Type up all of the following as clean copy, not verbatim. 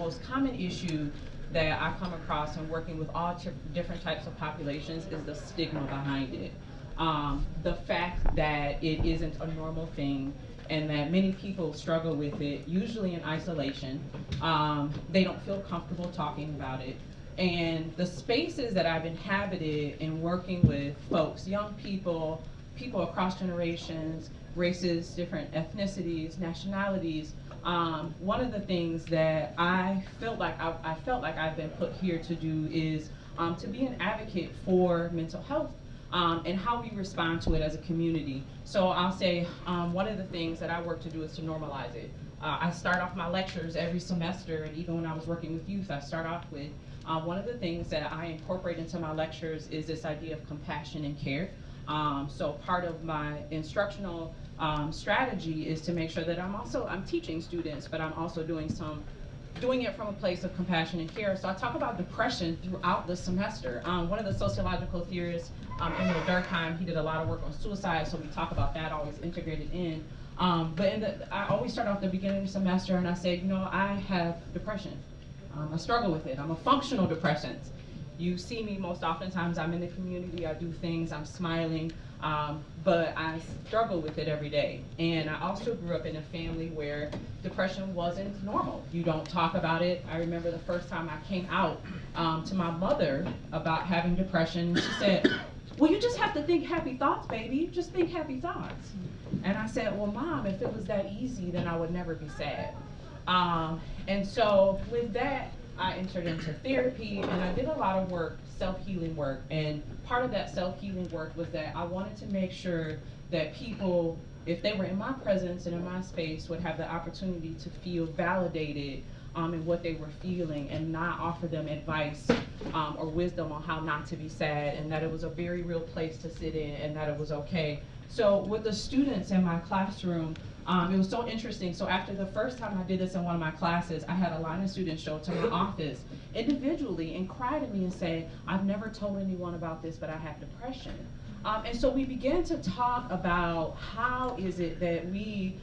most common issue that I come across in working with all different types of populations is the stigma behind it. The fact that it isn't a normal thing and that many people struggle with it, usually in isolation. They don't feel comfortable talking about it. And the spaces that I've inhabited in working with folks, young people, people across generations, races, different ethnicities, nationalities, one of the things that I felt like I've been put here to do is to be an advocate for mental health and how we respond to it as a community. So I'll say one of the things that I work to do is to normalize it. I start off my lectures every semester, and even when I was working with youth, I start off with one of the things that I incorporate into my lectures is this idea of compassion and care. So part of my instructional strategy is to make sure that I'm teaching students, but I'm also doing it from a place of compassion and care. So I talk about depression throughout the semester. One of the sociological theorists, Emil Durkheim, he did a lot of work on suicide, so we talk about that always integrated in. I always start off the beginning of the semester and I say, you know, I have depression. I struggle with it. I'm a functional depressant. You see me most oftentimes, I'm in the community, I do things, I'm smiling, but I struggle with it every day. And I also grew up in a family where depression wasn't normal. You don't talk about it. I remember the first time I came out to my mother about having depression, she said, well, you just have to think happy thoughts, baby. Just think happy thoughts. And I said, well, Mom, if it was that easy, then I would never be sad. And so with that, I entered into therapy and I did a lot of work, self-healing work. And part of that self-healing work was that I wanted to make sure that people, if they were in my presence and in my space, would have the opportunity to feel validated in what they were feeling and not offer them advice or wisdom on how not to be sad, and that it was a very real place to sit in and that it was okay. So with the students in my classroom, it was so interesting. So after the first time I did this in one of my classes, I had a line of students show up to my office individually and cry to me and say, I've never told anyone about this, but I have depression. And so we began to talk about how is it that we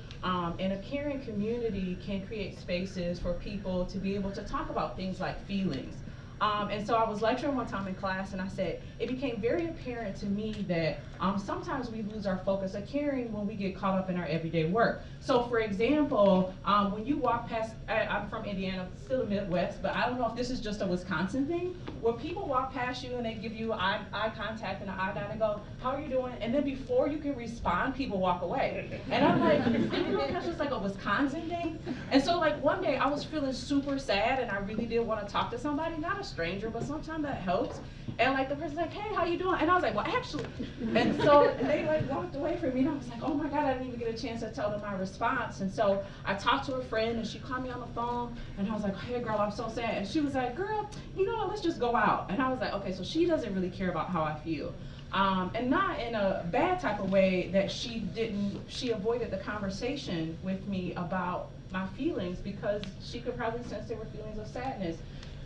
in a caring community can create spaces for people to be able to talk about things like feelings. And so I was lecturing one time in class and I said, it became very apparent to me that sometimes we lose our focus of caring when we get caught up in our everyday work. So for example, when you walk past, I'm from Indiana, still the Midwest, but I don't know if this is just a Wisconsin thing, where people walk past you and they give you eye contact and an eye down and go, how are you doing? And then before you can respond, people walk away. And I'm like, I don't know if that's just like a Wisconsin thing. And so like one day I was feeling super sad and I really did want to talk to somebody, not a stranger, but sometimes that helps. And like the person's like, hey, how you doing? And I was like, well, actually. And so they like walked away from me and I was like, oh my God, I didn't even get a chance to tell them my response. And so I talked to a friend and she called me on the phone and I was like, hey girl, I'm so sad. And she was like, girl, you know what, let's just go out. And I was like, okay, so she doesn't really care about how I feel. And not in a bad type of way that she avoided the conversation with me about my feelings because she could probably sense there were feelings of sadness.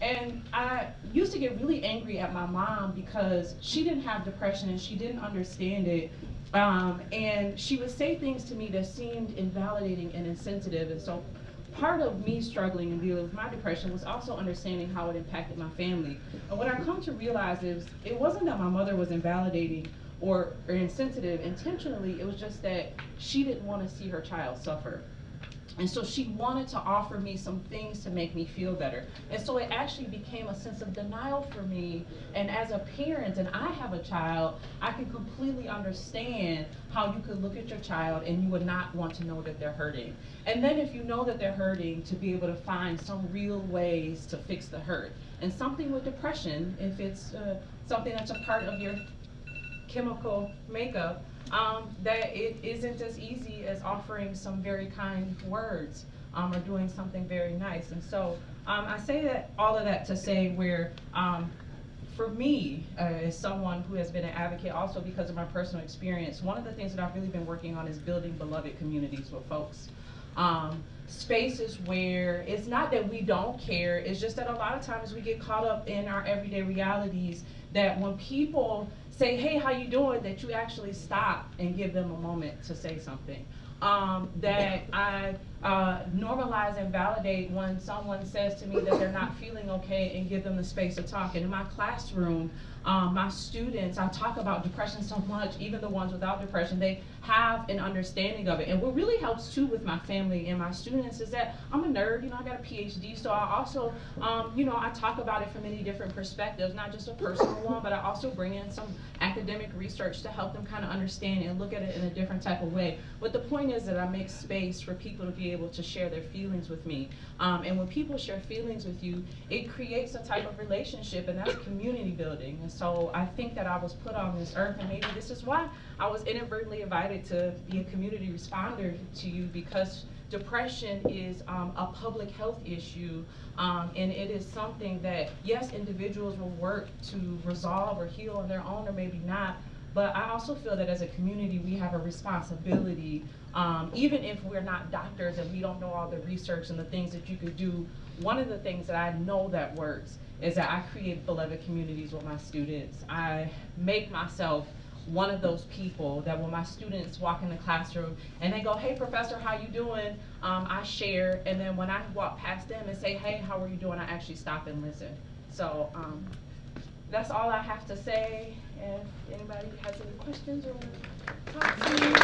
And I used to get really angry at my mom because she didn't have depression and she didn't understand it. And she would say things to me that seemed invalidating and insensitive. And so part of me struggling and dealing with my depression was also understanding how it impacted my family. And what I come to realize is it wasn't that my mother was invalidating or insensitive intentionally, it was just that she didn't want to see her child suffer. And so she wanted to offer me some things to make me feel better. And so it actually became a sense of denial for me. And as a parent, and I have a child, I can completely understand how you could look at your child and you would not want to know that they're hurting. And then if you know that they're hurting, to be able to find some real ways to fix the hurt. And something with depression, if it's something that's a part of your chemical makeup, that it isn't as easy as offering some very kind words or doing something very nice. And so I say that all of that to say where for me, as someone who has been an advocate also because of my personal experience, one of the things that I've really been working on is building beloved communities with folks. Spaces where it's not that we don't care, it's just that a lot of times we get caught up in our everyday realities that when people say, hey, how you doing, that you actually stop and give them a moment to say something. That I normalize and validate when someone says to me that they're not feeling okay and give them the space to talk. And in my classroom, my students, I talk about depression so much, even the ones without depression, they have an understanding of it. And what really helps too with my family and my students is that I'm a nerd, you know, I got a PhD, so I also, you know, I talk about it from many different perspectives, not just a personal one, but I also bring in some academic research to help them kind of understand and look at it in a different type of way. But the point is that I make space for people to be able to share their feelings with me. And when people share feelings with you, it creates a type of relationship, and that's community building. And so I think that I was put on this earth, and maybe this is why I was inadvertently invited to be a community responder to you, because depression is a public health issue, and it is something that, yes, individuals will work to resolve or heal on their own, or maybe not, but I also feel that as a community we have a responsibility, even if we're not doctors and we don't know all the research and the things that you could do. One of the things that I know that works is that I create beloved communities with my students. I make myself one of those people that when my students walk in the classroom and they go, "Hey professor, how you doing?" I share, and then when I walk past them and say, "Hey, how are you doing?" I actually stop and listen. So that's all I have to say. If anybody has any questions or want to talk to me.